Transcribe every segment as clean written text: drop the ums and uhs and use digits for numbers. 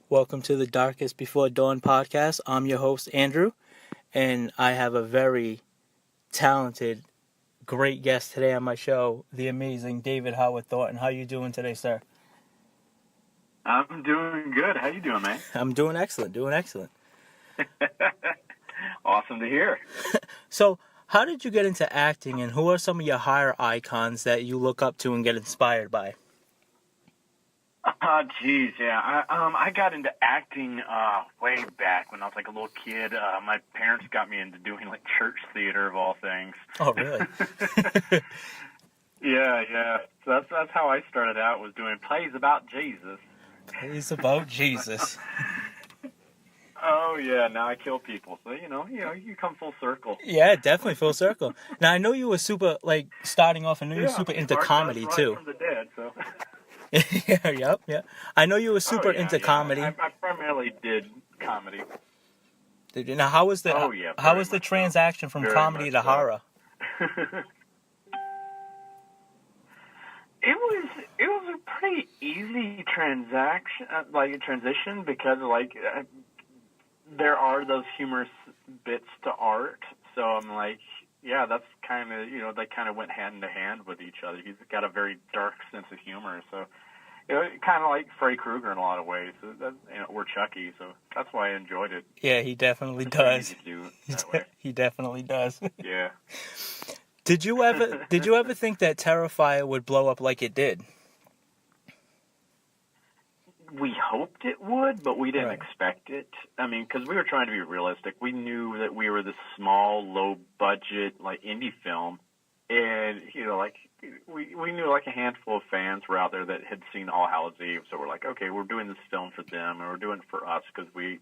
Welcome to the Darkest Before Dawn podcast. I'm your host, Andrew, and I have a very talented, great guest today on my show, the amazing David Howard Thornton. How you doing today, sir? I'm doing good. How you doing, man? I'm doing excellent, Awesome to hear. So, how did you get into acting, and who are some of your higher icons that you look up to and get inspired by? Geez, yeah. I got into acting way back when I was like a little kid. My parents got me into doing like church theater of all things. Oh, really? Yeah. So that's how I started out, was doing plays about Jesus. Plays about Jesus. Oh yeah, now I kill people. So you come full circle. Yeah, definitely full circle. Now I know you were super starting off. I know you were super into comedy too. From the dead, so. Yeah. I know you were super into comedy. I primarily did comedy. Did you? Now, how was the transaction from comedy to horror? It was a pretty easy transition, because there are those humorous bits to art. So I'm like, yeah, that's kind of, they kind of went hand in hand with each other. He's got a very dark sense of humor. So, kind of like Freddy Krueger in a lot of ways. So or Chucky. So that's why I enjoyed it. Yeah, he definitely does. He definitely does. Yeah. Did you ever think that Terrifier would blow up like it did? We hoped it would, but we didn't expect it. I mean, because we were trying to be realistic. We knew that we were this small, low-budget, indie film, and we knew a handful of fans were out there that had seen All Hallows Eve. So we're like, okay, we're doing this film for them, and we're doing it for us because we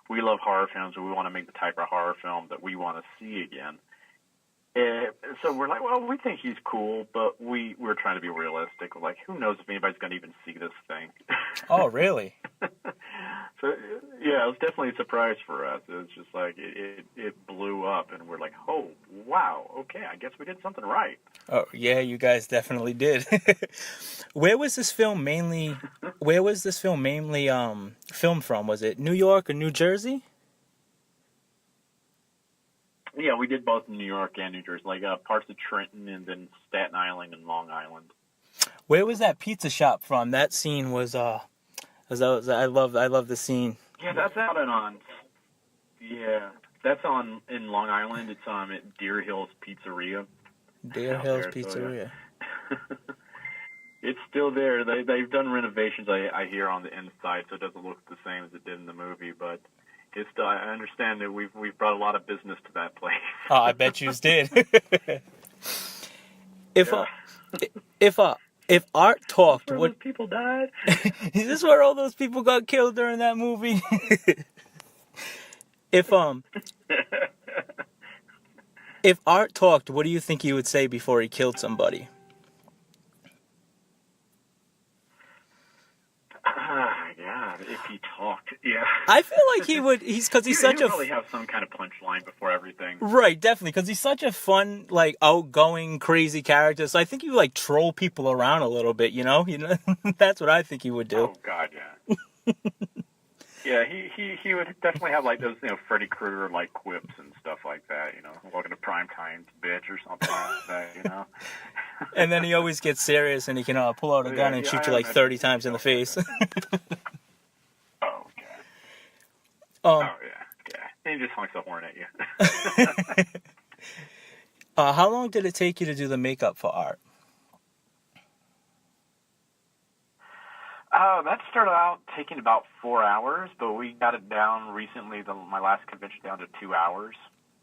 love horror films, and we want to make the type of horror film that we want to see again. So we're like, well, we think he's cool, but we're trying to be realistic. We're like, who knows if anybody's going to even see this thing? Oh, really? So, yeah, it was definitely a surprise for us. It was just like, it blew up, and we're like, oh, wow, okay, I guess we did something right. Oh, yeah, you guys definitely did. Where was this film mainly filmed from? Was it New York or New Jersey? Yeah, we did both in New York and New Jersey, parts of Trenton and then Staten Island and Long Island. Where was that pizza shop from? That scene was I love the scene. Yeah, that's out in Long Island. It's at Deer Hills Pizzeria. Deer Hills Pizzeria. So, yeah. It's still there. They've done renovations, I hear, on the inside, so it doesn't look the same as it did in the movie, but it's still, I understand that we've brought a lot of business to that place. Oh, I bet you did. If art talked, what people died? Is this where all those people got killed during that movie? If art talked, what do you think he would say before he killed somebody? God, if he talked, yeah. I feel like he would. He'd probably have some kind of punchline before everything. Right, definitely, because he's such a fun, outgoing, crazy character. So I think he would troll people around a little bit. You know, that's what I think he would do. Oh God, yeah. Yeah, he would definitely have those Freddy Krueger quips and stuff like that. Welcome to prime time, bitch, or something like that. And then he always gets serious, and he can pull out a gun and shoot you 30 times in the face. Oh God. Yeah. And he just honks a horn at you. How long did it take you to do the makeup for art? That started out taking about 4 hours, but we got it down recently, my last convention, down to 2 hours.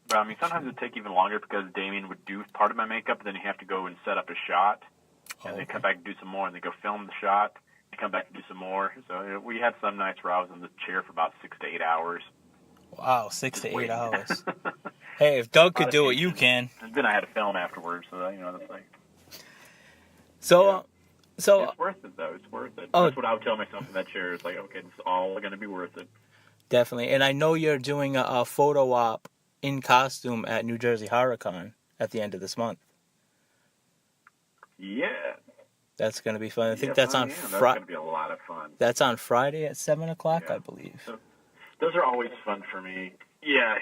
But, sometimes it would take even longer because Damien would do part of my makeup, and then you have to go and set up a shot, and then come back and do some more, and then go film the shot, and come back and do some more. So we had some nights where I was in the chair for about 6 to 8 hours. Wow, 6 to 8 hours. Hey, if Doug could do it, you can. And then I had to film afterwards, so that's like... So... So it's worth it, though. It's worth it. That's what I would tell myself in that chair. It's like, okay, it's all going to be worth it. Definitely. And I know you're doing a photo op in costume at New Jersey HorrorCon at the end of this month. Yeah. That's going to be fun. I think Yes, that's I on am. That's going to be a lot of fun. That's on Friday at 7:00, Yeah. I believe. So those are always fun for me. Yeah,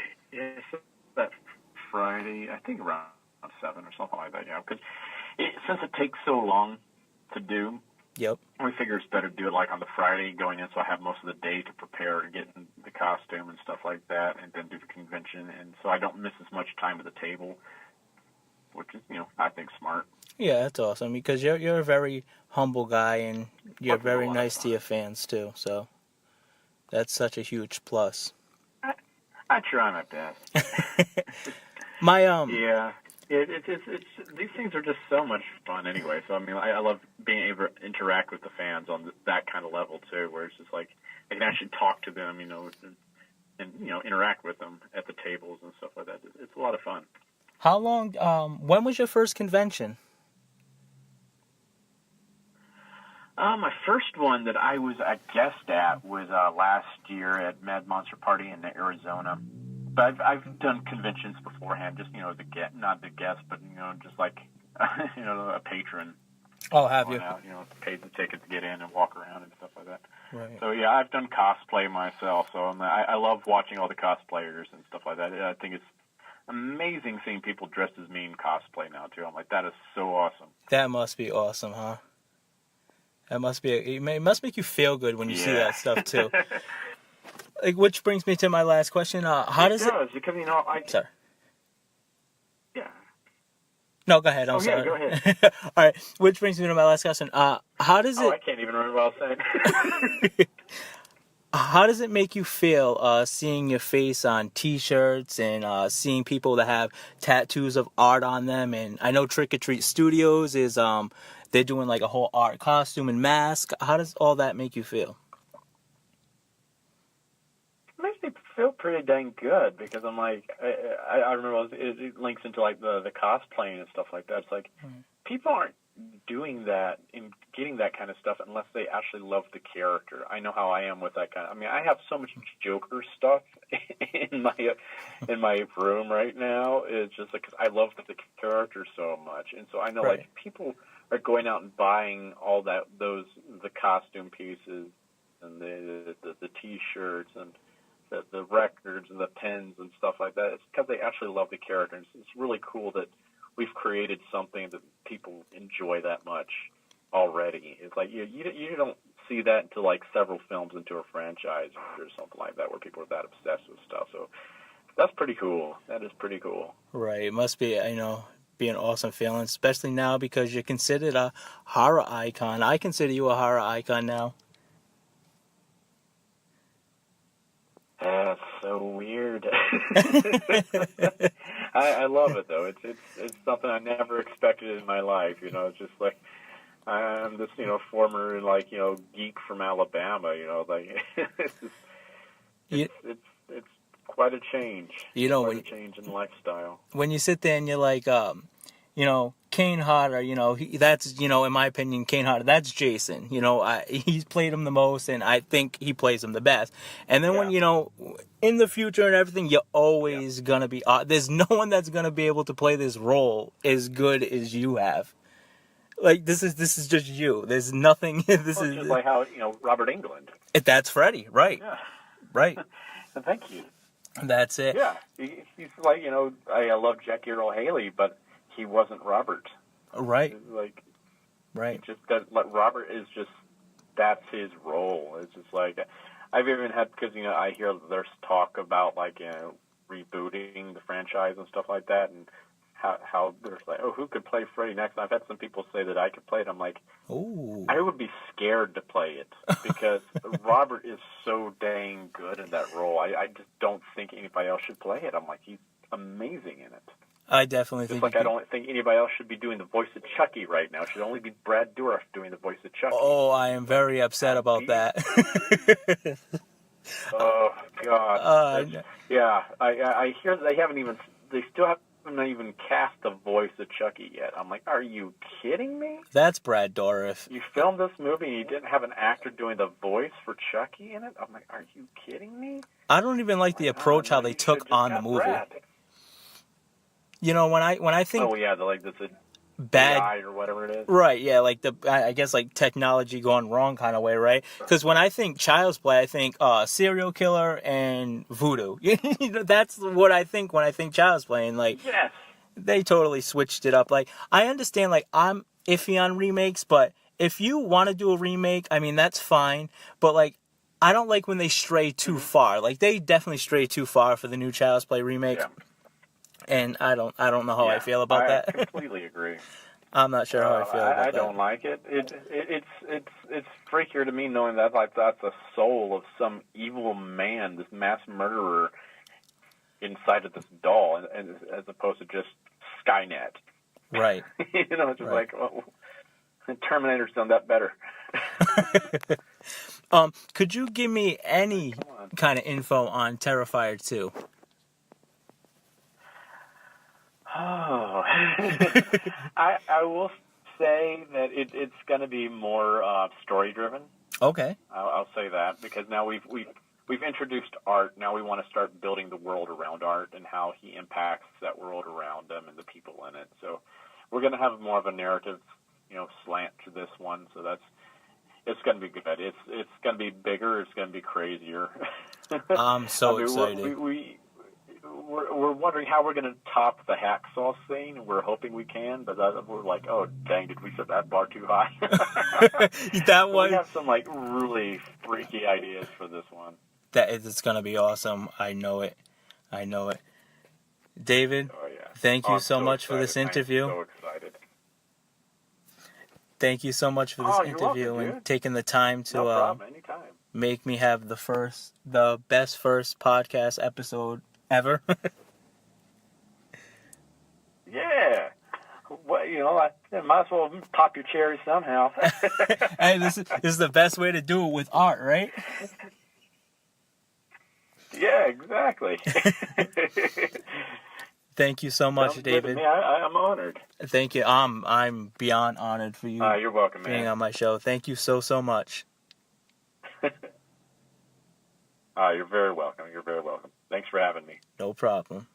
so that Friday, I think around 7 or something like that. Yeah, because since it takes so long to do, Yep. we figure it's better to do it like on the Friday going in, so I have most of the day to prepare and get in the costume and stuff like that, and then do the convention, and so I don't miss as much time at the table, which is, I think, smart. Yeah, that's awesome because you're a very humble guy and you're Plus, it's a very lot of nice to fun. your fans too. So that's such a huge plus. I try my best. My Yeah. It's these things are just so much fun anyway. So I mean, I love being able to interact with the fans on that kind of level too, where it's just like I can actually talk to them, and interact with them at the tables and stuff like that. It's a lot of fun. How long? When was your first convention? My first one that I was a guest at was last year at Mad Monster Party in Arizona. But I've done conventions beforehand, just not the guest, but just like a patron. Oh, have you? Out, paid the ticket to get in and walk around and stuff like that. Right. So yeah, I've done cosplay myself. So I love watching all the cosplayers and stuff like that. I think it's amazing seeing people dressed as me in cosplay now too. I'm like, that is so awesome. That must be awesome, huh? That must be. It must make you feel good when you see that stuff too. Which brings me to my last question. How does it? Does because Sorry. Yeah. No, go ahead. I'm sorry. Yeah, go ahead. All right. Which brings me to my last question. How does it? I can't even remember what I was saying. How does it make you feel seeing your face on T-shirts and seeing people that have tattoos of art on them? And I know Trick or Treat Studios is they're doing like a whole art costume and mask. How does all that make you feel? It makes me feel pretty dang good because I'm like, I remember it links into like the cosplaying and stuff like that. It's like people aren't doing that and getting that kind of stuff unless they actually love the character. I know how I am with that kind of. I mean, I have so much Joker stuff in my room right now. It's just like 'cause I love the character so much, and so I know like people are going out and buying all the costume pieces and the T-shirts and the records and the pens and stuff like that. It's because they actually love the character. It's really cool that we've created something that people enjoy that much already. It's like you don't see that until like several films into a franchise or something like that where people are that obsessed with stuff. So that's pretty cool. That is pretty cool. Right. It must be, be an awesome feeling, especially now because you're considered a horror icon. I consider you a horror icon now. That's so weird. I love it though. It's something I never expected in my life. It's just like I'm this former geek from Alabama. It's quite a change. Quite a change in lifestyle. When you sit there and you're like, Kane Hodder, that's, in my opinion, Kane Hodder, that's Jason. He's played him the most, and I think he plays him the best. And then when, in the future and everything, you're always going to be, there's no one that's going to be able to play this role as good as you have. Like, this is just you. There's nothing, Just like how, Robert Englund. That's Freddy, right. Yeah. Right. Thank you. That's it. Yeah. He's like, I love Jackie Earle Haley, but he wasn't Robert. Right. Like, right. Just that, like, Robert is just, that's his role. It's just like, I've even had, because, I hear there's talk about, like, rebooting the franchise and stuff like that, and how there's like, who could play Freddy next? And I've had some people say that I could play it. I'm like, ooh. I would be scared to play it because Robert is so dang good in that role. I just don't think anybody else should play it. I'm like, he's amazing in it. I definitely think. Just like I don't think anybody else should be doing the voice of Chucky right now. It should only be Brad Dourif doing the voice of Chucky. Oh, I am very upset about that. Oh God! Yeah, I hear they still haven't even cast the voice of Chucky yet. I'm like, are you kidding me? That's Brad Dourif. You filmed this movie and you didn't have an actor doing the voice for Chucky in it? I'm like, are you kidding me? I don't even like the approach how they took on the movie. Brad. When I think. Oh yeah, like this. bad AI or whatever it is. Right, yeah, like I guess like technology gone wrong kind of way, right? Because when I think Child's Play, I think serial killer and voodoo. That's what I think when I think Child's Play, and like Yes. they totally switched it up. Like I understand, like I'm iffy on remakes, but if you want to do a remake, I mean that's fine. But like I don't like when they stray too far. Like they definitely stray too far for the new Child's Play remake, and I don't know how I feel about that. I completely agree. I'm not sure how I feel about I that. don't like it. It's freakier to me knowing that like that's the soul of some evil man, this mass murderer inside of this doll, and as opposed to just Skynet. Right. It's just like Terminator's done that better. Could you give me any kind of info on Terrifier 2? Oh, I will say that it's going to be more story driven. Okay. I'll say that because now we've introduced art. Now we want to start building the world around art and how he impacts that world around them and the people in it. So we're going to have more of a narrative, slant to this one. So it's going to be good. It's going to be bigger. It's going to be crazier. I'm so excited. We're wondering how we're going to top the hacksaw scene. We're hoping we can, but we're like, oh, dang, did we set that bar too high? That one. We have some like really freaky ideas for this one. It's going to be awesome. I know it. David, thank you so much for this interview. I'm so excited. Thank you so much for this interview welcome, and taking the time to no problem, anytime. Make me have the best first podcast episode ever. Yeah. Well, I might as well pop your cherry somehow. Hey, this is the best way to do it with art, right? Yeah, exactly. Thank you so much, David. I'm honored. Thank you. I'm beyond honored for you. You're welcome, man. Being on my show. Thank you so much. You're very welcome. Thanks for having me. No problem.